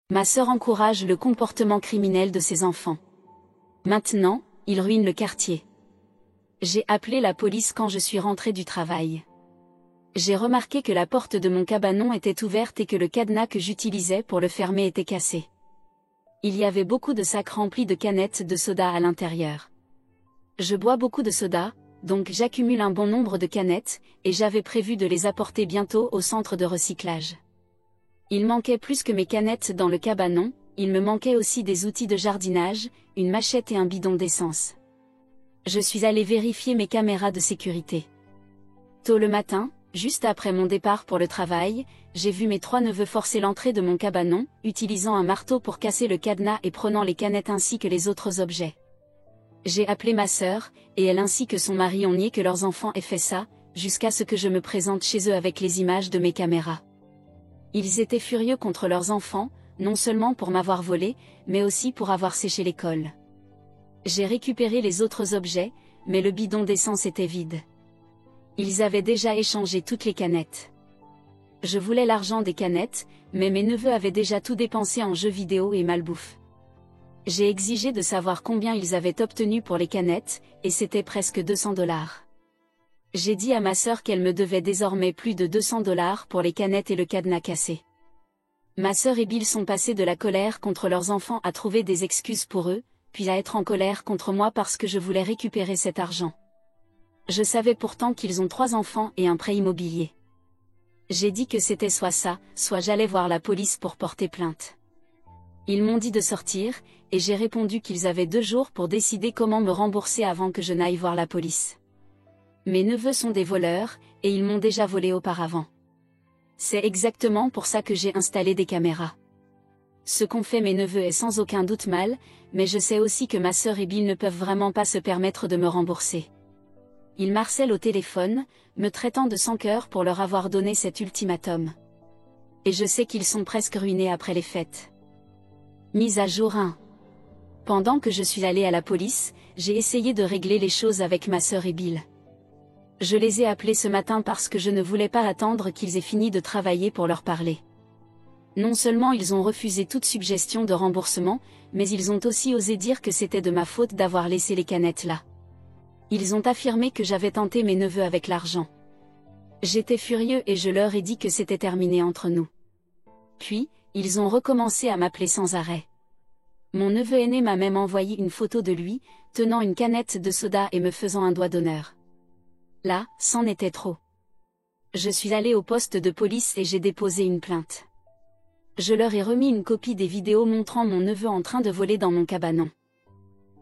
Ma sœur encourage le comportement criminel de ses enfants. Maintenant, ils ruinent le quartier. J'ai appelé la police quand je suis rentrée du travail. J'ai remarqué que la porte de mon cabanon était ouverte et que le cadenas que j'utilisais pour le fermer était cassé. Il y avait beaucoup de sacs remplis de canettes de soda à l'intérieur. Je bois beaucoup de soda, donc j'accumule un bon nombre de canettes, et j'avais prévu de les apporter bientôt au centre de recyclage. Il manquait plus que mes canettes dans le cabanon, il me manquait aussi des outils de jardinage, une machette et un bidon d'essence. Je suis allée vérifier mes caméras de sécurité. Tôt le matin, juste après mon départ pour le travail, j'ai vu mes 3 neveux forcer l'entrée de mon cabanon, utilisant un marteau pour casser le cadenas et prenant les canettes ainsi que les autres objets. J'ai appelé ma sœur, et elle ainsi que son mari ont nié que leurs enfants aient fait ça, jusqu'à ce que je me présente chez eux avec les images de mes caméras. Ils étaient furieux contre leurs enfants, non seulement pour m'avoir volé, mais aussi pour avoir séché l'école. J'ai récupéré les autres objets, mais le bidon d'essence était vide. Ils avaient déjà échangé toutes les canettes. Je voulais l'argent des canettes, mais mes neveux avaient déjà tout dépensé en jeux vidéo et malbouffe. J'ai exigé de savoir combien ils avaient obtenu pour les canettes, et c'était presque 200 $. J'ai dit à ma sœur qu'elle me devait désormais plus de 200 $ pour les canettes et le cadenas cassé. Ma sœur et Bill sont passés de la colère contre leurs enfants à trouver des excuses pour eux, puis à être en colère contre moi parce que je voulais récupérer cet argent. Je savais pourtant qu'ils ont 3 enfants et un prêt immobilier. J'ai dit que c'était soit ça, soit j'allais voir la police pour porter plainte. Ils m'ont dit de sortir, et j'ai répondu qu'ils avaient 2 jours pour décider comment me rembourser avant que je n'aille voir la police. Mes neveux sont des voleurs, et ils m'ont déjà volé auparavant. C'est exactement pour ça que j'ai installé des caméras. Ce qu'ont fait mes neveux est sans aucun doute mal, mais je sais aussi que ma sœur et Bill ne peuvent vraiment pas se permettre de me rembourser. Ils m'harcèlent au téléphone, me traitant de sans cœur pour leur avoir donné cet ultimatum. Et je sais qu'ils sont presque ruinés après les fêtes. Mise à jour 1. Pendant que je suis allée à la police, j'ai essayé de régler les choses avec ma sœur et Bill. Je les ai appelés ce matin parce que je ne voulais pas attendre qu'ils aient fini de travailler pour leur parler. Non seulement ils ont refusé toute suggestion de remboursement, mais ils ont aussi osé dire que c'était de ma faute d'avoir laissé les canettes là. Ils ont affirmé que j'avais tenté mes neveux avec l'argent. J'étais furieux et je leur ai dit que c'était terminé entre nous. Puis, ils ont recommencé à m'appeler sans arrêt. Mon neveu aîné m'a même envoyé une photo de lui, tenant une canette de soda et me faisant un doigt d'honneur. Là, c'en était trop. Je suis allée au poste de police et j'ai déposé une plainte. Je leur ai remis une copie des vidéos montrant mon neveu en train de voler dans mon cabanon.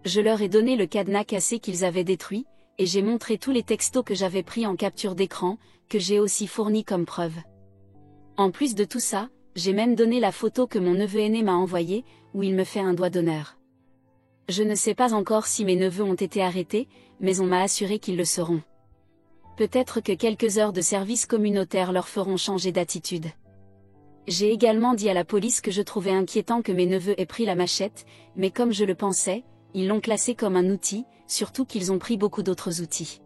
Je leur ai donné le cadenas cassé qu'ils avaient détruit, et j'ai montré tous les textos que j'avais pris en capture d'écran, que j'ai aussi fournis comme preuve. En plus de tout ça, j'ai même donné la photo que mon neveu aîné m'a envoyée, où il me fait un doigt d'honneur. Je ne sais pas encore si mes neveux ont été arrêtés, mais on m'a assuré qu'ils le seront. Peut-être que quelques heures de service communautaire leur feront changer d'attitude. J'ai également dit à la police que je trouvais inquiétant que mes neveux aient pris la machette, mais comme je le pensais, ils l'ont classée comme un outil, surtout qu'ils ont pris beaucoup d'autres outils.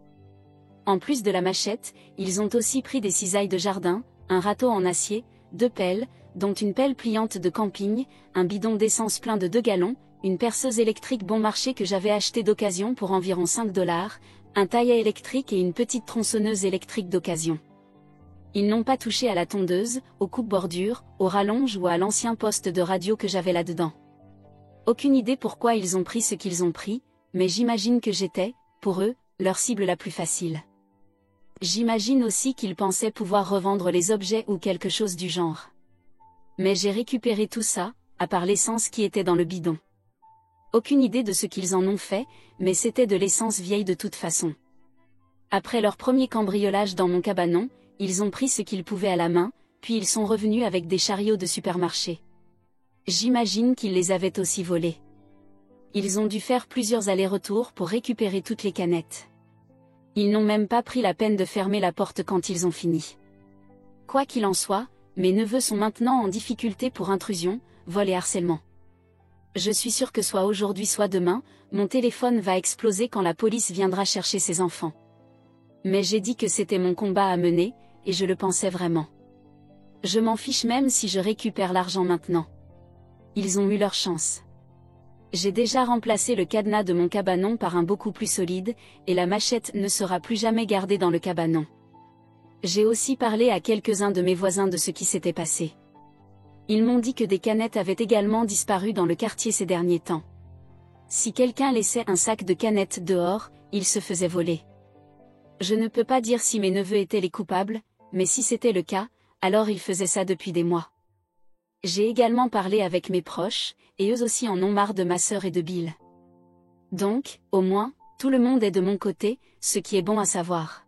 En plus de la machette, ils ont aussi pris des cisailles de jardin, un râteau en acier, 2 pelles, dont une pelle pliante de camping, un bidon d'essence plein de 2 gallons, une perceuse électrique bon marché que j'avais achetée d'occasion pour environ 5 $, un taille à électrique et une petite tronçonneuse électrique d'occasion. Ils n'ont pas touché à la tondeuse, aux coupe-bordures, aux rallonges ou à l'ancien poste de radio que j'avais là-dedans. Aucune idée pourquoi ils ont pris ce qu'ils ont pris, mais j'imagine que j'étais, pour eux, leur cible la plus facile. J'imagine aussi qu'ils pensaient pouvoir revendre les objets ou quelque chose du genre. Mais j'ai récupéré tout ça, à part l'essence qui était dans le bidon. Aucune idée de ce qu'ils en ont fait, mais c'était de l'essence vieille de toute façon. Après leur premier cambriolage dans mon cabanon, ils ont pris ce qu'ils pouvaient à la main, puis ils sont revenus avec des chariots de supermarché. J'imagine qu'ils les avaient aussi volés. Ils ont dû faire plusieurs allers-retours pour récupérer toutes les canettes. Ils n'ont même pas pris la peine de fermer la porte quand ils ont fini. Quoi qu'il en soit, mes neveux sont maintenant en difficulté pour intrusion, vol et harcèlement. Je suis sûre que soit aujourd'hui soit demain, mon téléphone va exploser quand la police viendra chercher ses enfants. Mais j'ai dit que c'était mon combat à mener, et je le pensais vraiment. Je m'en fiche même si je récupère l'argent maintenant. Ils ont eu leur chance. J'ai déjà remplacé le cadenas de mon cabanon par un beaucoup plus solide, et la machette ne sera plus jamais gardée dans le cabanon. J'ai aussi parlé à quelques-uns de mes voisins de ce qui s'était passé. Ils m'ont dit que des canettes avaient également disparu dans le quartier ces derniers temps. Si quelqu'un laissait un sac de canettes dehors, il se faisait voler. Je ne peux pas dire si mes neveux étaient les coupables, mais si c'était le cas, alors ils faisaient ça depuis des mois. J'ai également parlé avec mes proches, et eux aussi en ont marre de ma sœur et de Bill. Donc, au moins, tout le monde est de mon côté, ce qui est bon à savoir.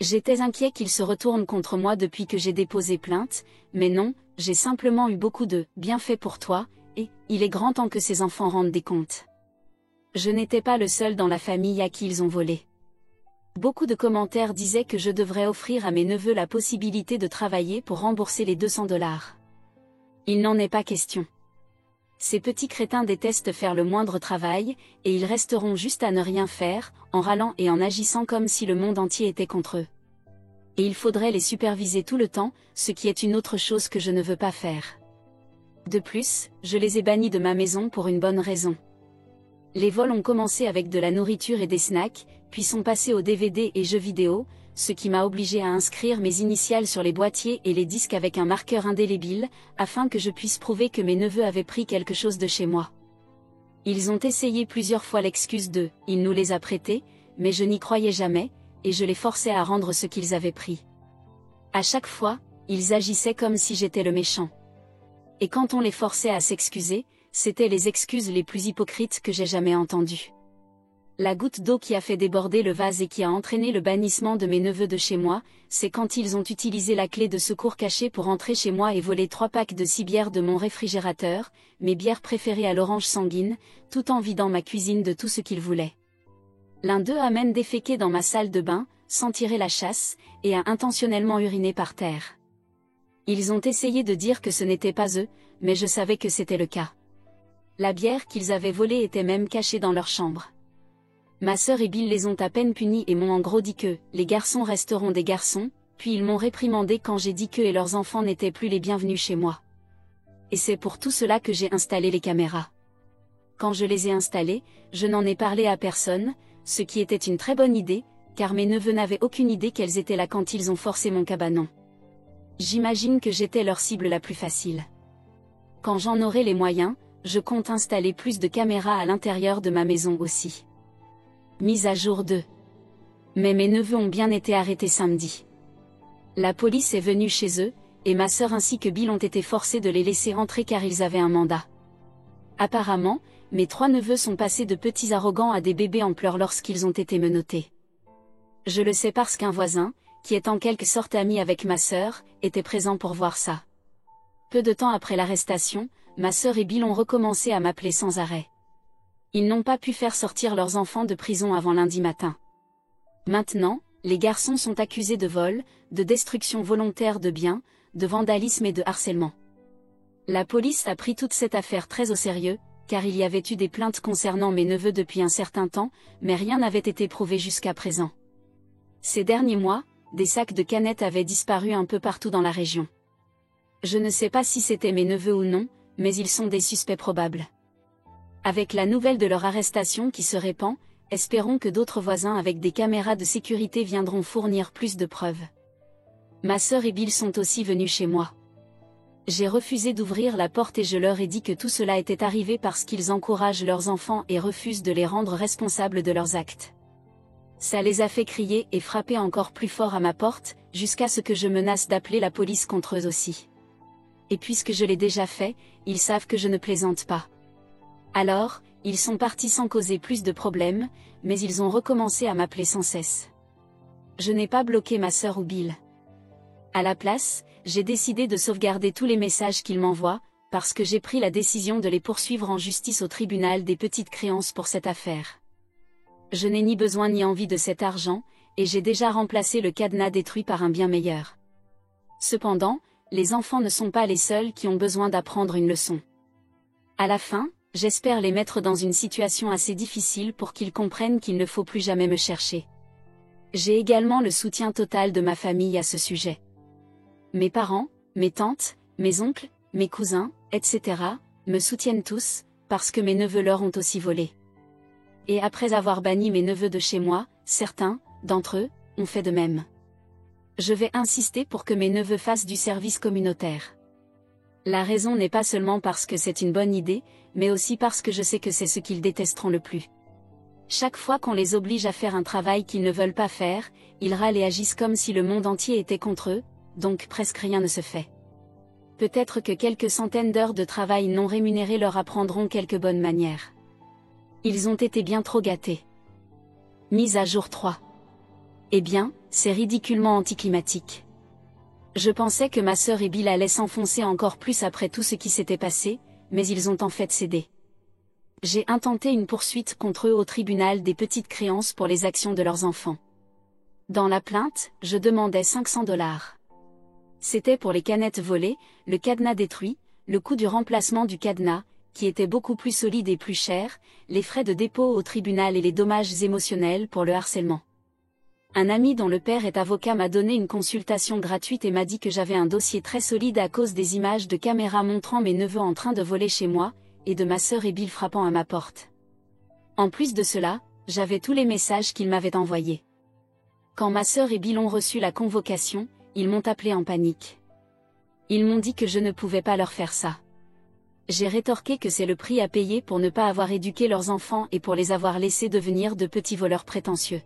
J'étais inquiet qu'ils se retournent contre moi depuis que j'ai déposé plainte, mais non, j'ai simplement eu beaucoup de « bien fait pour toi », et « il est grand temps que ces enfants rendent des comptes ». Je n'étais pas le seul dans la famille à qui ils ont volé. Beaucoup de commentaires disaient que je devrais offrir à mes neveux la possibilité de travailler pour rembourser les $200. Il n'en est pas question. Ces petits crétins détestent faire le moindre travail, et ils resteront juste à ne rien faire, en râlant et en agissant comme si le monde entier était contre eux. Et il faudrait les superviser tout le temps, ce qui est une autre chose que je ne veux pas faire. De plus, je les ai bannis de ma maison pour une bonne raison. Les vols ont commencé avec de la nourriture et des snacks, puis sont passés aux DVD et jeux vidéo, ce qui m'a obligé à inscrire mes initiales sur les boîtiers et les disques avec un marqueur indélébile, afin que je puisse prouver que mes neveux avaient pris quelque chose de chez moi. Ils ont essayé plusieurs fois l'excuse de « il nous les a prêtés », mais je n'y croyais jamais, et je les forçais à rendre ce qu'ils avaient pris. À chaque fois, ils agissaient comme si j'étais le méchant. Et quand on les forçait à s'excuser, c'étaient les excuses les plus hypocrites que j'ai jamais entendues. La goutte d'eau qui a fait déborder le vase et qui a entraîné le bannissement de mes neveux de chez moi, c'est quand ils ont utilisé la clé de secours cachée pour entrer chez moi et voler 3 packs de 6 bières de mon réfrigérateur, mes bières préférées à l'orange sanguine, tout en vidant ma cuisine de tout ce qu'ils voulaient. L'un d'eux a même déféqué dans ma salle de bain, sans tirer la chasse, et a intentionnellement uriné par terre. Ils ont essayé de dire que ce n'était pas eux, mais je savais que c'était le cas. La bière qu'ils avaient volée était même cachée dans leur chambre. Ma sœur et Bill les ont à peine punis et m'ont en gros dit que « les garçons resteront des garçons », puis ils m'ont réprimandé quand j'ai dit qu'eux et leurs enfants n'étaient plus les bienvenus chez moi. Et c'est pour tout cela que j'ai installé les caméras. Quand je les ai installées, je n'en ai parlé à personne, ce qui était une très bonne idée, car mes neveux n'avaient aucune idée qu'elles étaient là quand ils ont forcé mon cabanon. J'imagine que j'étais leur cible la plus facile. Quand j'en aurai les moyens, je compte installer plus de caméras à l'intérieur de ma maison aussi. Mise à jour 2. Mais mes neveux ont bien été arrêtés samedi. La police est venue chez eux, et ma sœur ainsi que Bill ont été forcés de les laisser entrer car ils avaient un mandat. Apparemment, mes 3 neveux sont passés de petits arrogants à des bébés en pleurs lorsqu'ils ont été menottés. Je le sais parce qu'un voisin, qui est en quelque sorte ami avec ma sœur, était présent pour voir ça. Peu de temps après l'arrestation, ma sœur et Bill ont recommencé à m'appeler sans arrêt. Ils n'ont pas pu faire sortir leurs enfants de prison avant lundi matin. Maintenant, les garçons sont accusés de vol, de destruction volontaire de biens, de vandalisme et de harcèlement. La police a pris toute cette affaire très au sérieux, car il y avait eu des plaintes concernant mes neveux depuis un certain temps, mais rien n'avait été prouvé jusqu'à présent. Ces derniers mois, des sacs de canettes avaient disparu un peu partout dans la région. Je ne sais pas si c'était mes neveux ou non, mais ils sont des suspects probables. Avec la nouvelle de leur arrestation qui se répand, espérons que d'autres voisins avec des caméras de sécurité viendront fournir plus de preuves. Ma sœur et Bill sont aussi venus chez moi. J'ai refusé d'ouvrir la porte et je leur ai dit que tout cela était arrivé parce qu'ils encouragent leurs enfants et refusent de les rendre responsables de leurs actes. Ça les a fait crier et frapper encore plus fort à ma porte, jusqu'à ce que je menace d'appeler la police contre eux aussi. Et puisque je l'ai déjà fait, ils savent que je ne plaisante pas. Alors, ils sont partis sans causer plus de problèmes, mais ils ont recommencé à m'appeler sans cesse. Je n'ai pas bloqué ma sœur ou Bill. À la place, j'ai décidé de sauvegarder tous les messages qu'ils m'envoient, parce que j'ai pris la décision de les poursuivre en justice au tribunal des petites créances pour cette affaire. Je n'ai ni besoin ni envie de cet argent, et j'ai déjà remplacé le cadenas détruit par un bien meilleur. Cependant, les enfants ne sont pas les seuls qui ont besoin d'apprendre une leçon. À la fin, j'espère les mettre dans une situation assez difficile pour qu'ils comprennent qu'il ne faut plus jamais me chercher. J'ai également le soutien total de ma famille à ce sujet. Mes parents, mes tantes, mes oncles, mes cousins, etc., me soutiennent tous, parce que mes neveux leur ont aussi volé. Et après avoir banni mes neveux de chez moi, certains, d'entre eux, ont fait de même. Je vais insister pour que mes neveux fassent du service communautaire. La raison n'est pas seulement parce que c'est une bonne idée, mais aussi parce que je sais que c'est ce qu'ils détesteront le plus. Chaque fois qu'on les oblige à faire un travail qu'ils ne veulent pas faire, ils râlent et agissent comme si le monde entier était contre eux, donc presque rien ne se fait. Peut-être que quelques centaines d'heures de travail non rémunérées leur apprendront quelques bonnes manières. Ils ont été bien trop gâtés. Mise à jour 3. Eh bien, c'est ridiculement anticlimatique. Je pensais que ma sœur et Bill allaient s'enfoncer encore plus après tout ce qui s'était passé, mais ils ont en fait cédé. J'ai intenté une poursuite contre eux au tribunal des petites créances pour les actions de leurs enfants. Dans la plainte, je demandais 500 $. C'était pour les canettes volées, le cadenas détruit, le coût du remplacement du cadenas, qui était beaucoup plus solide et plus cher, les frais de dépôt au tribunal et les dommages émotionnels pour le harcèlement. Un ami dont le père est avocat m'a donné une consultation gratuite et m'a dit que j'avais un dossier très solide à cause des images de caméra montrant mes neveux en train de voler chez moi, et de ma sœur et Bill frappant à ma porte. En plus de cela, j'avais tous les messages qu'ils m'avaient envoyés. Quand ma sœur et Bill ont reçu la convocation, ils m'ont appelé en panique. Ils m'ont dit que je ne pouvais pas leur faire ça. J'ai rétorqué que c'est le prix à payer pour ne pas avoir éduqué leurs enfants et pour les avoir laissés devenir de petits voleurs prétentieux.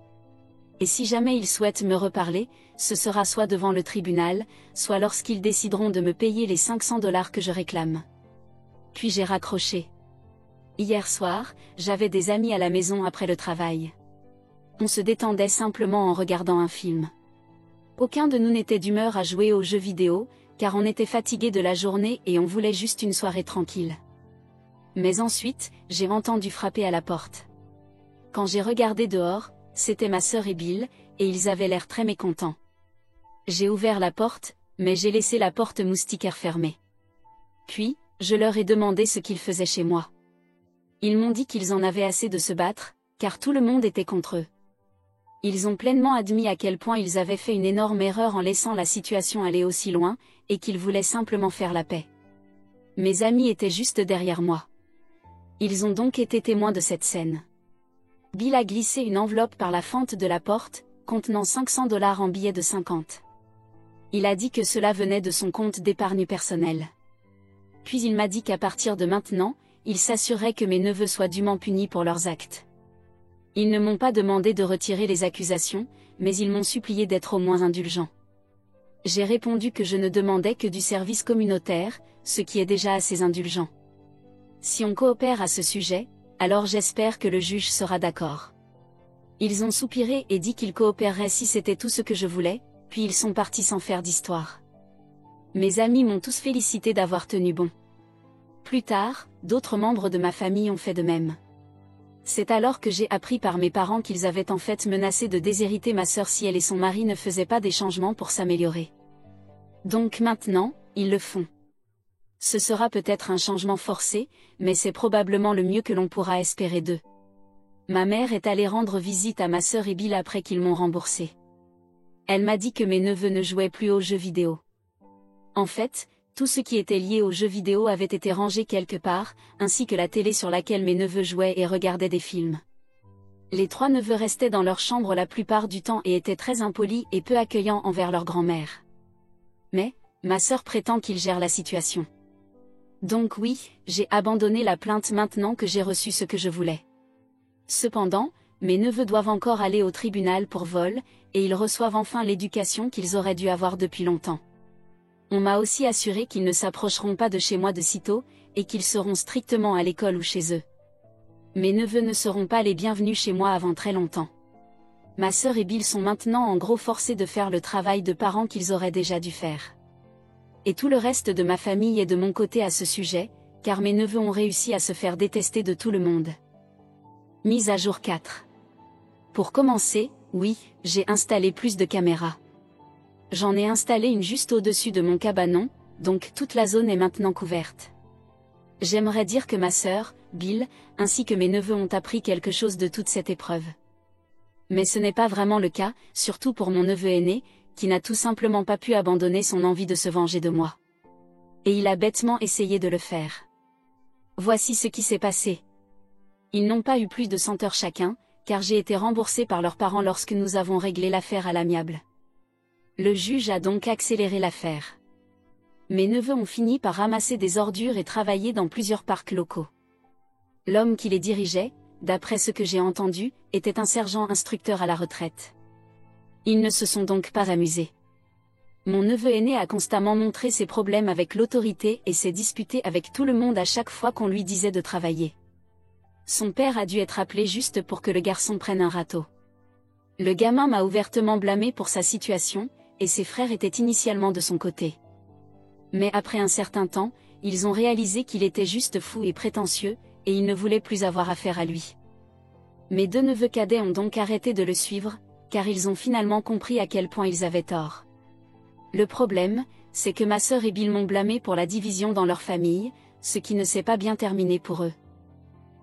Et si jamais ils souhaitent me reparler, ce sera soit devant le tribunal, soit lorsqu'ils décideront de me payer les 500 $ que je réclame. Puis j'ai raccroché. Hier soir, j'avais des amis à la maison après le travail. On se détendait simplement en regardant un film. Aucun de nous n'était d'humeur à jouer aux jeux vidéo, car on était fatigué de la journée et on voulait juste une soirée tranquille. Mais ensuite, j'ai entendu frapper à la porte. Quand j'ai regardé dehors, c'était ma sœur et Bill, et ils avaient l'air très mécontents. J'ai ouvert la porte, mais j'ai laissé la porte moustiquaire fermée. Puis, je leur ai demandé ce qu'ils faisaient chez moi. Ils m'ont dit qu'ils en avaient assez de se battre, car tout le monde était contre eux. Ils ont pleinement admis à quel point ils avaient fait une énorme erreur en laissant la situation aller aussi loin, et qu'ils voulaient simplement faire la paix. Mes amis étaient juste derrière moi. Ils ont donc été témoins de cette scène. Bill a glissé une enveloppe par la fente de la porte, contenant 500 $ en billets de 50. Il a dit que cela venait de son compte d'épargne personnel. Puis il m'a dit qu'à partir de maintenant, il s'assurerait que mes neveux soient dûment punis pour leurs actes. Ils ne m'ont pas demandé de retirer les accusations, mais ils m'ont supplié d'être au moins indulgent. J'ai répondu que je ne demandais que du service communautaire, ce qui est déjà assez indulgent. Si on coopère à ce sujet, alors j'espère que le juge sera d'accord. Ils ont soupiré et dit qu'ils coopéreraient si c'était tout ce que je voulais, puis ils sont partis sans faire d'histoire. Mes amis m'ont tous félicité d'avoir tenu bon. Plus tard, d'autres membres de ma famille ont fait de même. C'est alors que j'ai appris par mes parents qu'ils avaient en fait menacé de déshériter ma sœur si elle et son mari ne faisaient pas des changements pour s'améliorer. Donc maintenant, ils le font. Ce sera peut-être un changement forcé, mais c'est probablement le mieux que l'on pourra espérer d'eux. Ma mère est allée rendre visite à ma sœur et Bill après qu'ils m'ont remboursé. Elle m'a dit que mes neveux ne jouaient plus aux jeux vidéo. En fait, tout ce qui était lié aux jeux vidéo avait été rangé quelque part, ainsi que la télé sur laquelle mes neveux jouaient et regardaient des films. Les 3 neveux restaient dans leur chambre la plupart du temps et étaient très impolis et peu accueillants envers leur grand-mère. Mais, ma sœur prétend qu'ils gèrent la situation. Donc oui, j'ai abandonné la plainte maintenant que j'ai reçu ce que je voulais. Cependant, mes neveux doivent encore aller au tribunal pour vol, et ils reçoivent enfin l'éducation qu'ils auraient dû avoir depuis longtemps. On m'a aussi assuré qu'ils ne s'approcheront pas de chez moi de sitôt, et qu'ils seront strictement à l'école ou chez eux. Mes neveux ne seront pas les bienvenus chez moi avant très longtemps. Ma sœur et Bill sont maintenant en gros forcés de faire le travail de parents qu'ils auraient déjà dû faire. Et tout le reste de ma famille est de mon côté à ce sujet, car mes neveux ont réussi à se faire détester de tout le monde. Mise à jour 4. Pour commencer, oui, j'ai installé plus de caméras. J'en ai installé une juste au-dessus de mon cabanon, donc toute la zone est maintenant couverte. J'aimerais dire que ma sœur, Bill, ainsi que mes neveux ont appris quelque chose de toute cette épreuve. Mais ce n'est pas vraiment le cas, surtout pour mon neveu aîné, qui n'a tout simplement pas pu abandonner son envie de se venger de moi. Et il a bêtement essayé de le faire. Voici ce qui s'est passé. Ils n'ont pas eu plus de 100 heures chacun, car j'ai été remboursé par leurs parents lorsque nous avons réglé l'affaire à l'amiable. Le juge a donc accéléré l'affaire. Mes neveux ont fini par ramasser des ordures et travailler dans plusieurs parcs locaux. L'homme qui les dirigeait, d'après ce que j'ai entendu, était un sergent instructeur à la retraite. Ils ne se sont donc pas amusés. Mon neveu aîné a constamment montré ses problèmes avec l'autorité et s'est disputé avec tout le monde à chaque fois qu'on lui disait de travailler. Son père a dû être appelé juste pour que le garçon prenne un râteau. Le gamin m'a ouvertement blâmé pour sa situation, et ses frères étaient initialement de son côté. Mais après un certain temps, ils ont réalisé qu'il était juste fou et prétentieux, et ils ne voulaient plus avoir affaire à lui. Mes 2 neveux cadets ont donc arrêté de le suivre, car ils ont finalement compris à quel point ils avaient tort. Le problème, c'est que ma sœur et Bill m'ont blâmé pour la division dans leur famille, ce qui ne s'est pas bien terminé pour eux.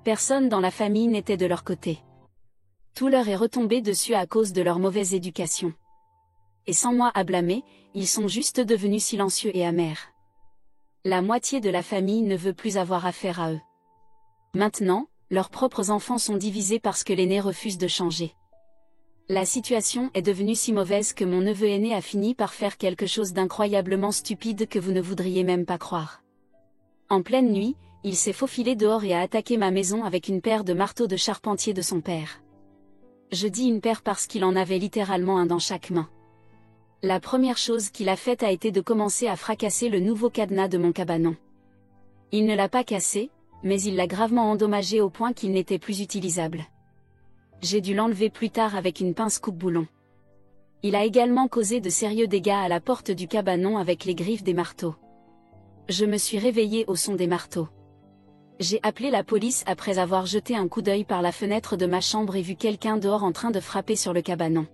Personne dans la famille n'était de leur côté. Tout leur est retombé dessus à cause de leur mauvaise éducation. Et sans moi à blâmer, ils sont juste devenus silencieux et amers. La moitié de la famille ne veut plus avoir affaire à eux. Maintenant, leurs propres enfants sont divisés parce que l'aîné refuse de changer. La situation est devenue si mauvaise que mon neveu aîné a fini par faire quelque chose d'incroyablement stupide que vous ne voudriez même pas croire. En pleine nuit, il s'est faufilé dehors et a attaqué ma maison avec une paire de marteaux de charpentier de son père. Je dis une paire parce qu'il en avait littéralement un dans chaque main. La première chose qu'il a faite a été de commencer à fracasser le nouveau cadenas de mon cabanon. Il ne l'a pas cassé, mais il l'a gravement endommagé au point qu'il n'était plus utilisable. J'ai dû l'enlever plus tard avec une pince coupe-boulon. Il a également causé de sérieux dégâts à la porte du cabanon avec les griffes des marteaux. Je me suis réveillée au son des marteaux. J'ai appelé la police après avoir jeté un coup d'œil par la fenêtre de ma chambre et vu quelqu'un dehors en train de frapper sur le cabanon.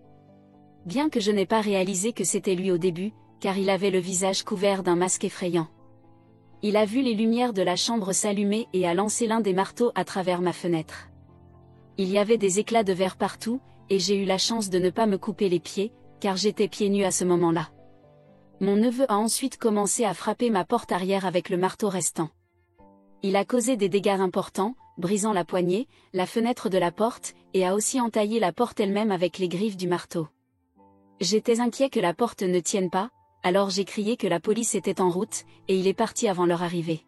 Bien que je n'ai pas réalisé que c'était lui au début, car il avait le visage couvert d'un masque effrayant. Il a vu les lumières de la chambre s'allumer et a lancé l'un des marteaux à travers ma fenêtre. Il y avait des éclats de verre partout, et j'ai eu la chance de ne pas me couper les pieds, car j'étais pieds nus à ce moment-là. Mon neveu a ensuite commencé à frapper ma porte arrière avec le marteau restant. Il a causé des dégâts importants, brisant la poignée, la fenêtre de la porte, et a aussi entaillé la porte elle-même avec les griffes du marteau. J'étais inquiet que la porte ne tienne pas, alors j'ai crié que la police était en route, et il est parti avant leur arrivée.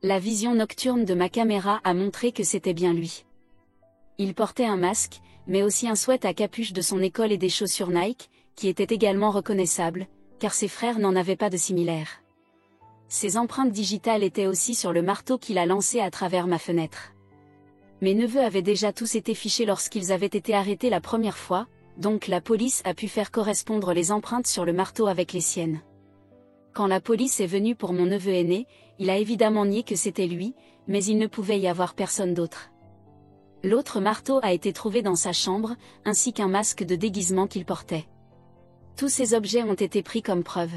La vision nocturne de ma caméra a montré que c'était bien lui. Il portait un masque, mais aussi un sweat à capuche de son école et des chaussures Nike, qui étaient également reconnaissables, car ses frères n'en avaient pas de similaires. Ses empreintes digitales étaient aussi sur le marteau qu'il a lancé à travers ma fenêtre. Mes neveux avaient déjà tous été fichés lorsqu'ils avaient été arrêtés la première fois, donc la police a pu faire correspondre les empreintes sur le marteau avec les siennes. Quand la police est venue pour mon neveu aîné, il a évidemment nié que c'était lui, mais il ne pouvait y avoir personne d'autre. L'autre marteau a été trouvé dans sa chambre, ainsi qu'un masque de déguisement qu'il portait. Tous ces objets ont été pris comme preuve.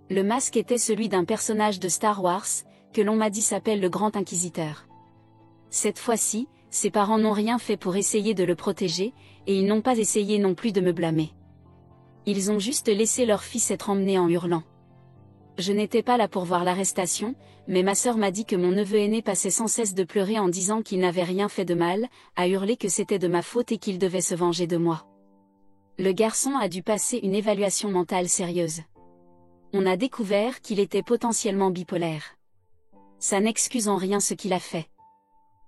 Le masque était celui d'un personnage de Star Wars, que l'on m'a dit s'appelle le Grand Inquisiteur. Cette fois-ci, ses parents n'ont rien fait pour essayer de le protéger, et ils n'ont pas essayé non plus de me blâmer. Ils ont juste laissé leur fils être emmené en hurlant. Je n'étais pas là pour voir l'arrestation, mais ma sœur m'a dit que mon neveu aîné passait sans cesse de pleurer en disant qu'il n'avait rien fait de mal, à hurler que c'était de ma faute et qu'il devait se venger de moi. Le garçon a dû passer une évaluation mentale sérieuse. On a découvert qu'il était potentiellement bipolaire. Ça n'excuse en rien ce qu'il a fait.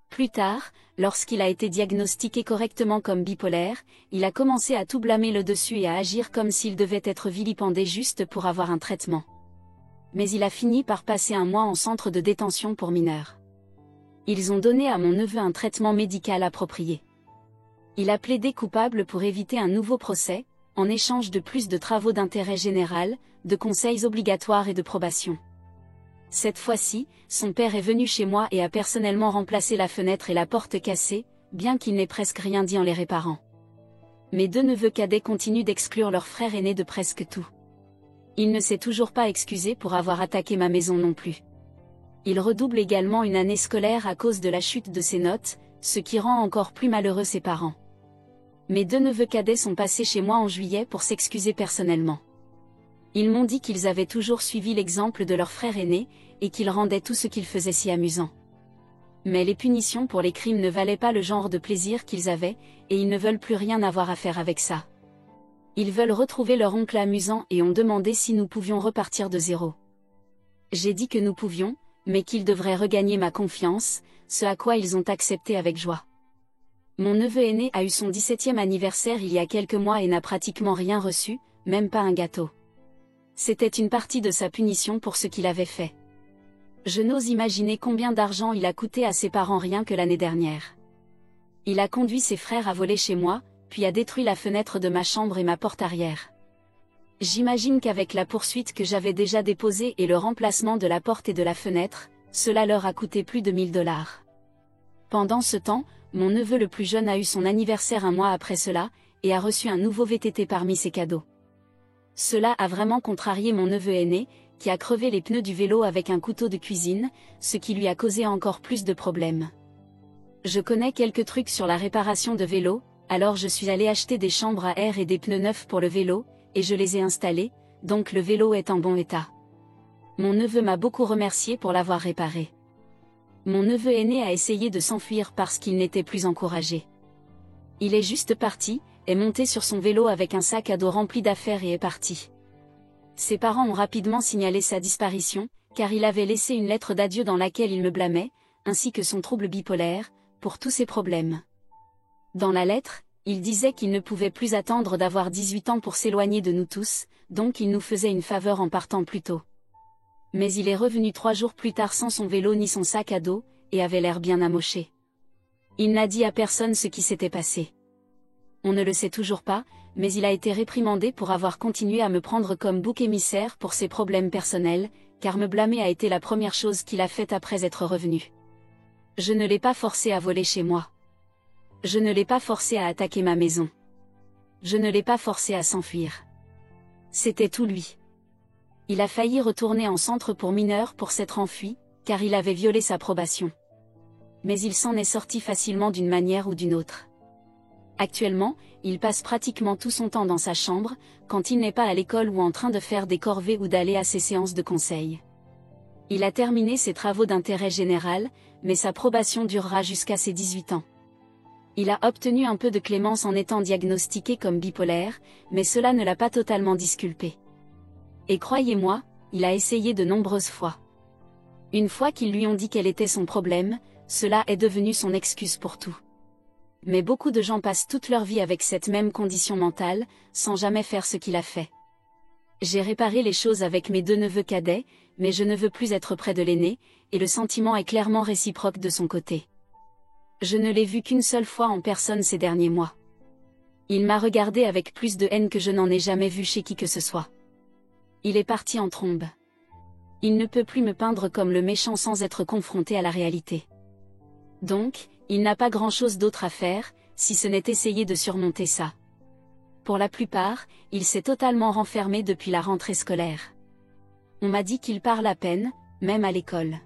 Plus tard, lorsqu'il a été diagnostiqué correctement comme bipolaire, il a commencé à tout blâmer le dessus et à agir comme s'il devait être vilipendé juste pour avoir un traitement. Mais il a fini par passer un mois en centre de détention pour mineurs. Ils ont donné à mon neveu un traitement médical approprié. Il a plaidé coupable pour éviter un nouveau procès, en échange de plus de travaux d'intérêt général, de conseils obligatoires et de probation. Cette fois-ci, son père est venu chez moi et a personnellement remplacé la fenêtre et la porte cassée, bien qu'il n'ait presque rien dit en les réparant. Mes 2 neveux cadets continuent d'exclure leur frère aîné de presque tout. Il ne s'est toujours pas excusé pour avoir attaqué ma maison non plus. Il redouble également une année scolaire à cause de la chute de ses notes, ce qui rend encore plus malheureux ses parents. Mes 2 neveux cadets sont passés chez moi en juillet pour s'excuser personnellement. Ils m'ont dit qu'ils avaient toujours suivi l'exemple de leur frère aîné, et qu'ils rendaient tout ce qu'ils faisaient si amusant. mais les punitions pour les crimes ne valaient pas le genre de plaisir qu'ils avaient, et ils ne veulent plus rien avoir à faire avec ça. Ils veulent retrouver leur oncle amusant et ont demandé si nous pouvions repartir de zéro. J'ai dit que nous pouvions, mais qu'ils devraient regagner ma confiance, ce à quoi ils ont accepté avec joie. Mon neveu aîné a eu son 17e anniversaire il y a quelques mois et n'a pratiquement rien reçu, même pas un gâteau. C'était une partie de sa punition pour ce qu'il avait fait. Je n'ose imaginer combien d'argent il a coûté à ses parents rien que l'année dernière. Il a conduit ses frères à voler chez moi, puis a détruit la fenêtre de ma chambre et ma porte arrière. J'imagine qu'avec la poursuite que j'avais déjà déposée et le remplacement de la porte et de la fenêtre, cela leur a coûté plus de 1000 $. Pendant ce temps, mon neveu le plus jeune a eu son anniversaire un mois après cela, et a reçu un nouveau VTT parmi ses cadeaux. Cela a vraiment contrarié mon neveu aîné, qui a crevé les pneus du vélo avec un couteau de cuisine, ce qui lui a causé encore plus de problèmes. Je connais quelques trucs sur la réparation de vélos, alors je suis allé acheter des chambres à air et des pneus neufs pour le vélo, et je les ai installés, donc le vélo est en bon état. Mon neveu m'a beaucoup remercié pour l'avoir réparé. Mon neveu aîné a essayé de s'enfuir parce qu'il n'était plus encouragé. Il est juste parti, est monté sur son vélo avec un sac à dos rempli d'affaires et est parti. Ses parents ont rapidement signalé sa disparition, car il avait laissé une lettre d'adieu dans laquelle il me blâmait, ainsi que son trouble bipolaire, pour tous ses problèmes. Dans la lettre, il disait qu'il ne pouvait plus attendre d'avoir 18 ans pour s'éloigner de nous tous, donc il nous faisait une faveur en partant plus tôt. Mais il est revenu 3 jours plus tard sans son vélo ni son sac à dos, et avait l'air bien amoché. Il n'a dit à personne ce qui s'était passé. On ne le sait toujours pas, mais il a été réprimandé pour avoir continué à me prendre comme bouc émissaire pour ses problèmes personnels, car me blâmer a été la première chose qu'il a faite après être revenu. Je ne l'ai pas forcé à voler chez moi. Je ne l'ai pas forcé à attaquer ma maison. Je ne l'ai pas forcé à s'enfuir. C'était tout lui. Il a failli retourner en centre pour mineurs pour s'être enfui, car il avait violé sa probation. Mais il s'en est sorti facilement d'une manière ou d'une autre. Actuellement, il passe pratiquement tout son temps dans sa chambre, quand il n'est pas à l'école ou en train de faire des corvées ou d'aller à ses séances de conseil. Il a terminé ses travaux d'intérêt général, mais sa probation durera jusqu'à ses 18 ans. Il a obtenu un peu de clémence en étant diagnostiqué comme bipolaire, mais cela ne l'a pas totalement disculpé. Et croyez-moi, il a essayé de nombreuses fois. Une fois qu'ils lui ont dit quel était son problème, cela est devenu son excuse pour tout. Mais beaucoup de gens passent toute leur vie avec cette même condition mentale, sans jamais faire ce qu'il a fait. J'ai réparé les choses avec mes 2 neveux cadets, mais je ne veux plus être près de l'aîné, et le sentiment est clairement réciproque de son côté. Je ne l'ai vu qu'une seule fois en personne ces derniers mois. Il m'a regardé avec plus de haine que je n'en ai jamais vu chez qui que ce soit. Il est parti en trombe. Il ne peut plus me peindre comme le méchant sans être confronté à la réalité. Donc, il n'a pas grand-chose d'autre à faire, si ce n'est essayer de surmonter ça. Pour la plupart, il s'est totalement renfermé depuis la rentrée scolaire. On m'a dit qu'il parle à peine, même à l'école.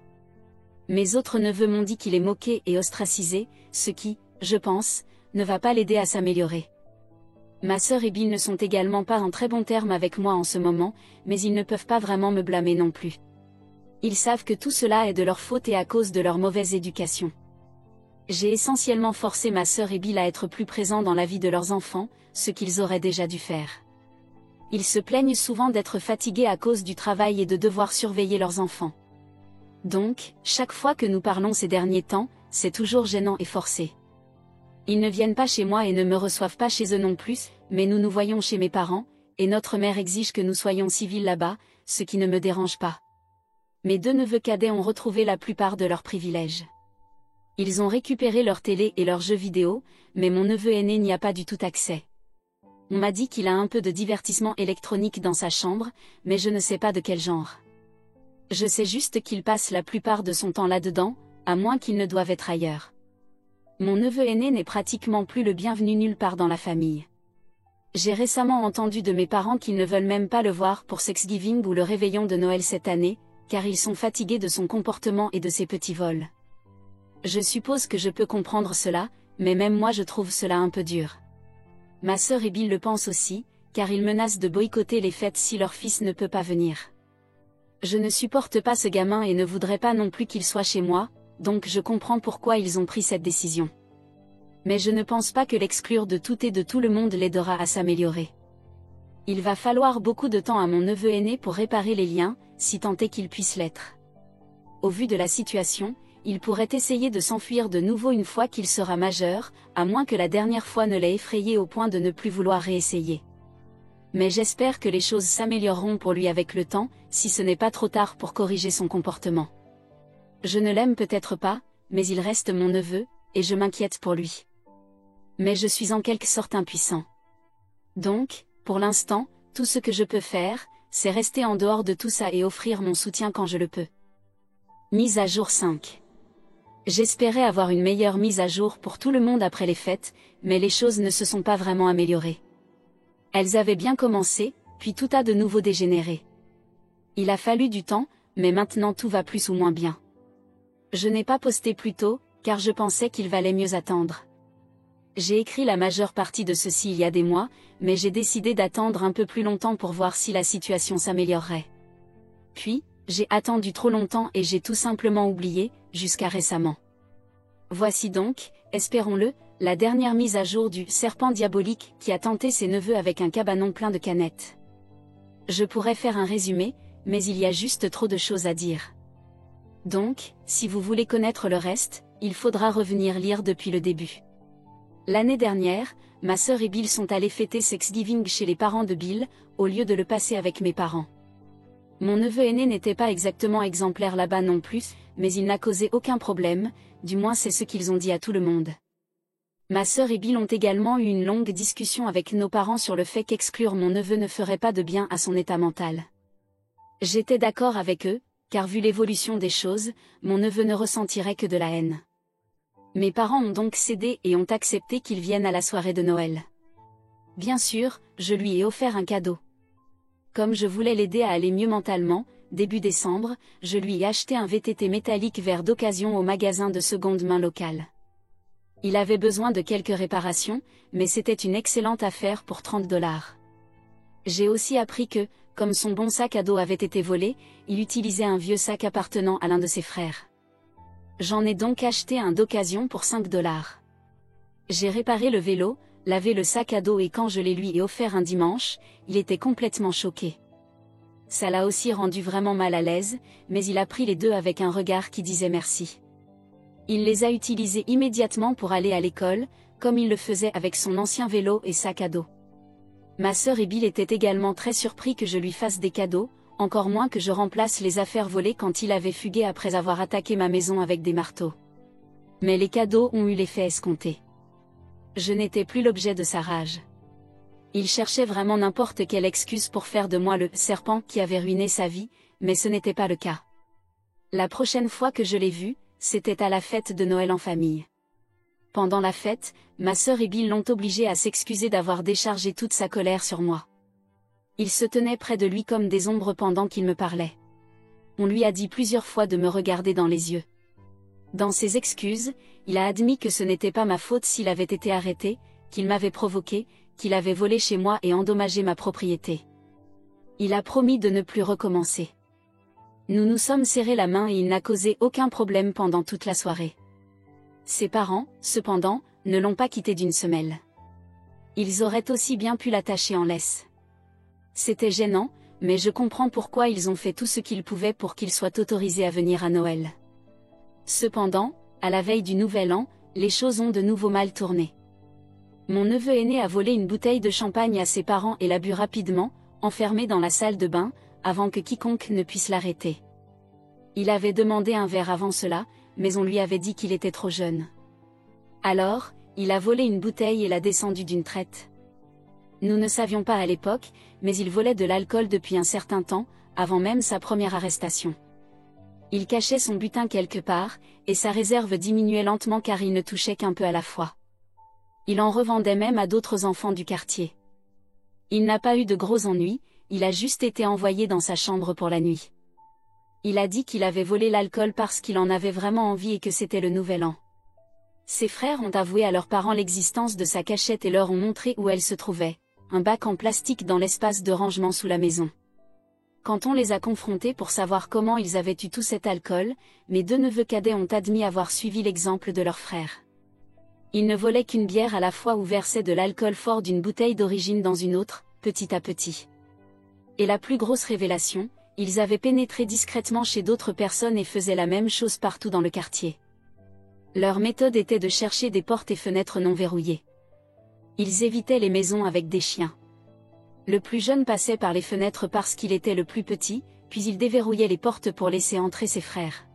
Mes autres neveux m'ont dit qu'il est moqué et ostracisé, ce qui, je pense, ne va pas l'aider à s'améliorer. Ma sœur et Bill ne sont également pas en très bons termes avec moi en ce moment, mais ils ne peuvent pas vraiment me blâmer non plus. Ils savent que tout cela est de leur faute et à cause de leur mauvaise éducation. J'ai essentiellement forcé ma sœur et Bill à être plus présents dans la vie de leurs enfants, ce qu'ils auraient déjà dû faire. Ils se plaignent souvent d'être fatigués à cause du travail et de devoir surveiller leurs enfants. Donc, chaque fois que nous parlons ces derniers temps, c'est toujours gênant et forcé. Ils ne viennent pas chez moi et ne me reçoivent pas chez eux non plus, mais nous nous voyons chez mes parents, et notre mère exige que nous soyons civils là-bas, ce qui ne me dérange pas. Mes 2 neveux cadets ont retrouvé la plupart de leurs privilèges. Ils ont récupéré leur télé et leurs jeux vidéo, mais mon neveu aîné n'y a pas du tout accès. On m'a dit qu'il a un peu de divertissement électronique dans sa chambre, mais je ne sais pas de quel genre. Je sais juste qu'il passe la plupart de son temps là-dedans, à moins qu'il ne doive être ailleurs. Mon neveu aîné n'est pratiquement plus le bienvenu nulle part dans la famille. J'ai récemment entendu de mes parents qu'ils ne veulent même pas le voir pour Thanksgiving ou le réveillon de Noël cette année, car ils sont fatigués de son comportement et de ses petits vols. Je suppose que je peux comprendre cela, mais même moi je trouve cela un peu dur. Ma sœur et Bill le pensent aussi, car ils menacent de boycotter les fêtes si leur fils ne peut pas venir. Je ne supporte pas ce gamin et ne voudrais pas non plus qu'il soit chez moi, donc je comprends pourquoi ils ont pris cette décision. Mais je ne pense pas que l'exclure de tout et de tout le monde l'aidera à s'améliorer. Il va falloir beaucoup de temps à mon neveu aîné pour réparer les liens, si tant est qu'il puisse l'être. Au vu de la situation, il pourrait essayer de s'enfuir de nouveau une fois qu'il sera majeur, à moins que la dernière fois ne l'ait effrayé au point de ne plus vouloir réessayer. Mais j'espère que les choses s'amélioreront pour lui avec le temps, si ce n'est pas trop tard pour corriger son comportement. Je ne l'aime peut-être pas, mais il reste mon neveu, et je m'inquiète pour lui. Mais je suis en quelque sorte impuissant. Donc, pour l'instant, tout ce que je peux faire, c'est rester en dehors de tout ça et offrir mon soutien quand je le peux. Mise à jour 5. J'espérais avoir une meilleure mise à jour pour tout le monde après les fêtes, mais les choses ne se sont pas vraiment améliorées. Elles avaient bien commencé, puis tout a de nouveau dégénéré. Il a fallu du temps, mais maintenant tout va plus ou moins bien. Je n'ai pas posté plus tôt, car je pensais qu'il valait mieux attendre. J'ai écrit la majeure partie de ceci il y a des mois, mais j'ai décidé d'attendre un peu plus longtemps pour voir si la situation s'améliorerait. Puis, j'ai attendu trop longtemps et j'ai tout simplement oublié, jusqu'à récemment. Voici donc, espérons-le, la dernière mise à jour du serpent diabolique qui a tenté ses neveux avec un cabanon plein de canettes. Je pourrais faire un résumé, mais il y a juste trop de choses à dire. Donc, si vous voulez connaître le reste, il faudra revenir lire depuis le début. L'année dernière, ma sœur et Bill sont allés fêter Thanksgiving chez les parents de Bill, au lieu de le passer avec mes parents. Mon neveu aîné n'était pas exactement exemplaire là-bas non plus, mais il n'a causé aucun problème, du moins c'est ce qu'ils ont dit à tout le monde. Ma sœur et Bill ont également eu une longue discussion avec nos parents sur le fait qu'exclure mon neveu ne ferait pas de bien à son état mental. J'étais d'accord avec eux, car vu l'évolution des choses, mon neveu ne ressentirait que de la haine. Mes parents ont donc cédé et ont accepté qu'il vienne à la soirée de Noël. Bien sûr, je lui ai offert un cadeau. Comme je voulais l'aider à aller mieux mentalement, début décembre, je lui ai acheté un VTT métallique vert d'occasion au magasin de seconde main local. Il avait besoin de quelques réparations, mais c'était une excellente affaire pour 30 $. J'ai aussi appris que, comme son bon sac à dos avait été volé, il utilisait un vieux sac appartenant à l'un de ses frères. J'en ai donc acheté un d'occasion pour 5 $. J'ai réparé le vélo, lavé le sac à dos et quand je les lui ai offert un dimanche, il était complètement choqué. Ça l'a aussi rendu vraiment mal à l'aise, mais il a pris les deux avec un regard qui disait merci. Il les a utilisés immédiatement pour aller à l'école, comme il le faisait avec son ancien vélo et sac à dos. Ma sœur et Bill étaient également très surpris que je lui fasse des cadeaux, encore moins que je remplace les affaires volées quand il avait fugué après avoir attaqué ma maison avec des marteaux. Mais les cadeaux ont eu l'effet escompté. Je n'étais plus l'objet de sa rage. Il cherchait vraiment n'importe quelle excuse pour faire de moi le serpent qui avait ruiné sa vie, mais ce n'était pas le cas. La prochaine fois que je l'ai vu, c'était à la fête de Noël en famille. Pendant la fête, ma sœur et Bill l'ont obligé à s'excuser d'avoir déchargé toute sa colère sur moi. Il se tenait près de lui comme des ombres pendant qu'il me parlait. On lui a dit plusieurs fois de me regarder dans les yeux. Dans ses excuses, il a admis que ce n'était pas ma faute s'il avait été arrêté, qu'il m'avait provoqué, qu'il avait volé chez moi et endommagé ma propriété. Il a promis de ne plus recommencer. Nous nous sommes serrés la main et il n'a causé aucun problème pendant toute la soirée. Ses parents, cependant, ne l'ont pas quitté d'une semelle. Ils auraient aussi bien pu l'attacher en laisse. C'était gênant, mais je comprends pourquoi ils ont fait tout ce qu'ils pouvaient pour qu'il soit autorisé à venir à Noël. Cependant, à la veille du Nouvel An, les choses ont de nouveau mal tourné. Mon neveu aîné a volé une bouteille de champagne à ses parents et l'a bu rapidement, enfermé dans la salle de bain, avant que quiconque ne puisse l'arrêter. Il avait demandé un verre avant cela, mais on lui avait dit qu'il était trop jeune. Alors, il a volé une bouteille et l'a descendue d'une traite. Nous ne savions pas à l'époque, mais il volait de l'alcool depuis un certain temps, avant même sa première arrestation. Il cachait son butin quelque part, et sa réserve diminuait lentement car il ne touchait qu'un peu à la fois. Il en revendait même à d'autres enfants du quartier. Il n'a pas eu de gros ennuis, il a juste été envoyé dans sa chambre pour la nuit. Il a dit qu'il avait volé l'alcool parce qu'il en avait vraiment envie et que c'était le Nouvel An. Ses frères ont avoué à leurs parents l'existence de sa cachette et leur ont montré où elle se trouvait, un bac en plastique dans l'espace de rangement sous la maison. Quand on les a confrontés pour savoir comment ils avaient eu tout cet alcool, mes deux neveux cadets ont admis avoir suivi l'exemple de leur frère. Ils ne volaient qu'une bière à la fois ou versaient de l'alcool fort d'une bouteille d'origine dans une autre, petit à petit. Et la plus grosse révélation, ils avaient pénétré discrètement chez d'autres personnes et faisaient la même chose partout dans le quartier. Leur méthode était de chercher des portes et fenêtres non verrouillées. Ils évitaient les maisons avec des chiens. Le plus jeune passait par les fenêtres parce qu'il était le plus petit, puis il déverrouillait les portes pour laisser entrer ses frères.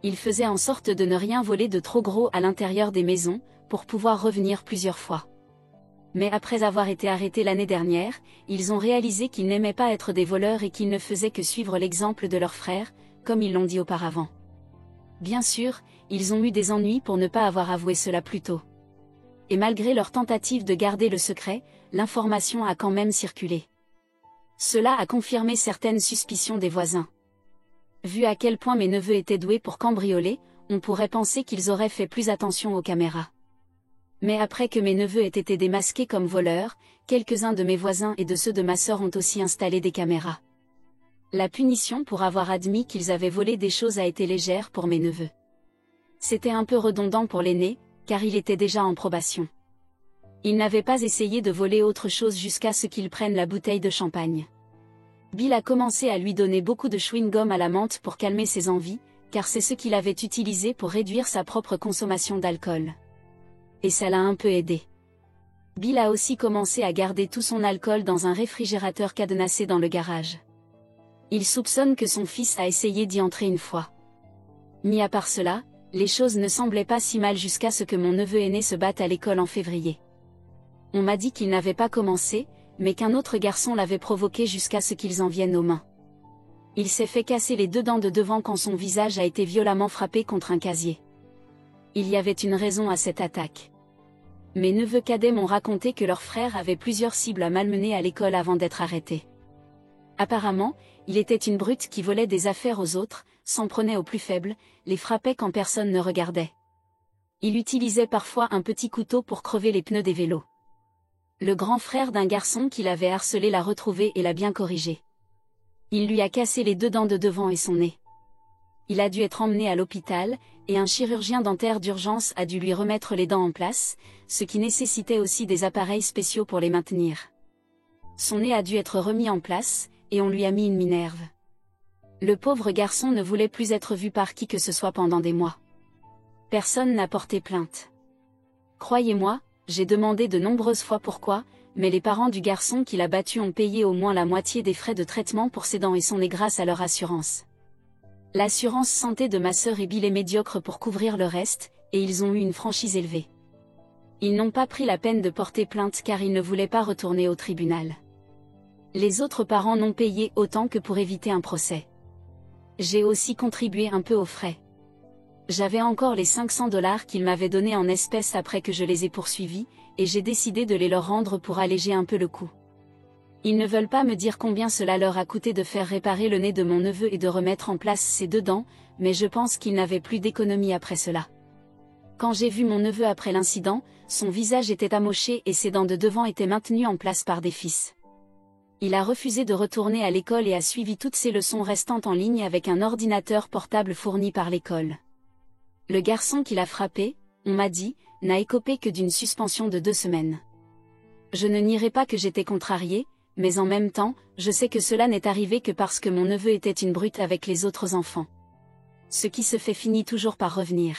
Il faisait en sorte de ne rien voler de trop gros à l'intérieur des maisons, pour pouvoir revenir plusieurs fois. Mais après avoir été arrêtés l'année dernière, ils ont réalisé qu'ils n'aimaient pas être des voleurs et qu'ils ne faisaient que suivre l'exemple de leurs frères, comme ils l'ont dit auparavant. Bien sûr, ils ont eu des ennuis pour ne pas avoir avoué cela plus tôt. Et malgré leur tentative de garder le secret, l'information a quand même circulé. Cela a confirmé certaines suspicions des voisins. Vu à quel point mes neveux étaient doués pour cambrioler, on pourrait penser qu'ils auraient fait plus attention aux caméras. Mais après que mes neveux aient été démasqués comme voleurs, quelques-uns de mes voisins et de ceux de ma sœur ont aussi installé des caméras. La punition pour avoir admis qu'ils avaient volé des choses a été légère pour mes neveux. C'était un peu redondant pour l'aîné, car il était déjà en probation. Il n'avait pas essayé de voler autre chose jusqu'à ce qu'il prenne la bouteille de champagne. Bill a commencé à lui donner beaucoup de chewing-gum à la menthe pour calmer ses envies, car c'est ce qu'il avait utilisé pour réduire sa propre consommation d'alcool. Et ça l'a un peu aidé. Bill a aussi commencé à garder tout son alcool dans un réfrigérateur cadenassé dans le garage. Il soupçonne que son fils a essayé d'y entrer une fois. Mis à part cela, les choses ne semblaient pas si mal jusqu'à ce que mon neveu aîné se batte à l'école en février. On m'a dit qu'il n'avait pas commencé, mais qu'un autre garçon l'avait provoqué jusqu'à ce qu'ils en viennent aux mains. Il s'est fait casser les 2 dents de devant quand son visage a été violemment frappé contre un casier. Il y avait une raison à cette attaque. Mes neveux cadets m'ont raconté que leur frère avait plusieurs cibles à malmener à l'école avant d'être arrêté. Apparemment, il était une brute qui volait des affaires aux autres, s'en prenait aux plus faibles, les frappait quand personne ne regardait. Il utilisait parfois un petit couteau pour crever les pneus des vélos. Le grand frère d'un garçon qui l'avait harcelé l'a retrouvé et l'a bien corrigé. Il lui a cassé les 2 dents de devant et son nez. Il a dû être emmené à l'hôpital, et un chirurgien dentaire d'urgence a dû lui remettre les dents en place, ce qui nécessitait aussi des appareils spéciaux pour les maintenir. Son nez a dû être remis en place, et on lui a mis une minerve. Le pauvre garçon ne voulait plus être vu par qui que ce soit pendant des mois. Personne n'a porté plainte. Croyez-moi, j'ai demandé de nombreuses fois pourquoi, mais les parents du garçon qui l'a battu ont payé au moins la moitié des frais de traitement pour ses dents et son nez grâce à leur assurance. L'assurance santé de ma sœur et Bill est médiocre pour couvrir le reste, et ils ont eu une franchise élevée. Ils n'ont pas pris la peine de porter plainte car ils ne voulaient pas retourner au tribunal. Les autres parents n'ont payé autant que pour éviter un procès. J'ai aussi contribué un peu aux frais. J'avais encore les $500 qu'ils m'avaient donnés en espèces après que je les ai poursuivis, et j'ai décidé de les leur rendre pour alléger un peu le coût. Ils ne veulent pas me dire combien cela leur a coûté de faire réparer le nez de mon neveu et de remettre en place ses 2 dents, mais je pense qu'ils n'avaient plus d'économie après cela. Quand j'ai vu mon neveu après l'incident, son visage était amoché et ses dents de devant étaient maintenues en place par des fils. Il a refusé de retourner à l'école et a suivi toutes ses leçons restantes en ligne avec un ordinateur portable fourni par l'école. Le garçon qui l'a frappé, on m'a dit, n'a écopé que d'une suspension de 2 semaines. Je ne nierai pas que j'étais contrariée, mais en même temps, je sais que cela n'est arrivé que parce que mon neveu était une brute avec les autres enfants. Ce qui se fait finit toujours par revenir.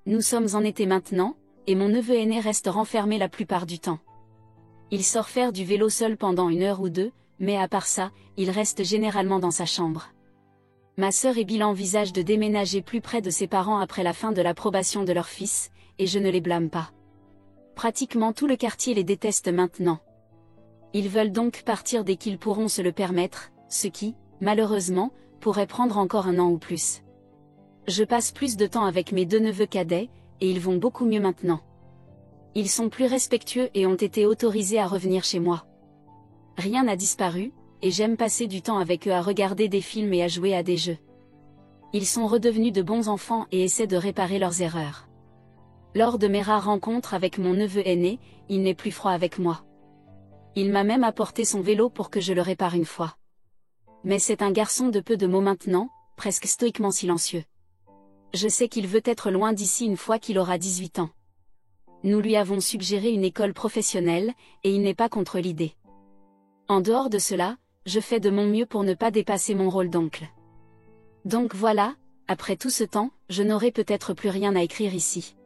Nous sommes en été maintenant, et mon neveu aîné reste renfermé la plupart du temps. Il sort faire du vélo seul pendant 1 heure ou 2, mais à part ça, il reste généralement dans sa chambre. Ma sœur et Bill envisagent de déménager plus près de ses parents après la fin de la probation de leur fils, et je ne les blâme pas. Pratiquement tout le quartier les déteste maintenant. Ils veulent donc partir dès qu'ils pourront se le permettre, ce qui, malheureusement, pourrait prendre encore 1 an ou plus. Je passe plus de temps avec mes 2 neveux cadets, et ils vont beaucoup mieux maintenant. Ils sont plus respectueux et ont été autorisés à revenir chez moi. Rien n'a disparu, et j'aime passer du temps avec eux à regarder des films et à jouer à des jeux. Ils sont redevenus de bons enfants et essaient de réparer leurs erreurs. Lors de mes rares rencontres avec mon neveu aîné, il n'est plus froid avec moi. Il m'a même apporté son vélo pour que je le répare une fois. Mais c'est un garçon de peu de mots maintenant, presque stoïquement silencieux. Je sais qu'il veut être loin d'ici une fois qu'il aura 18 ans. Nous lui avons suggéré une école professionnelle, et il n'est pas contre l'idée. En dehors de cela, je fais de mon mieux pour ne pas dépasser mon rôle d'oncle. Donc voilà, après tout ce temps, je n'aurai peut-être plus rien à écrire ici.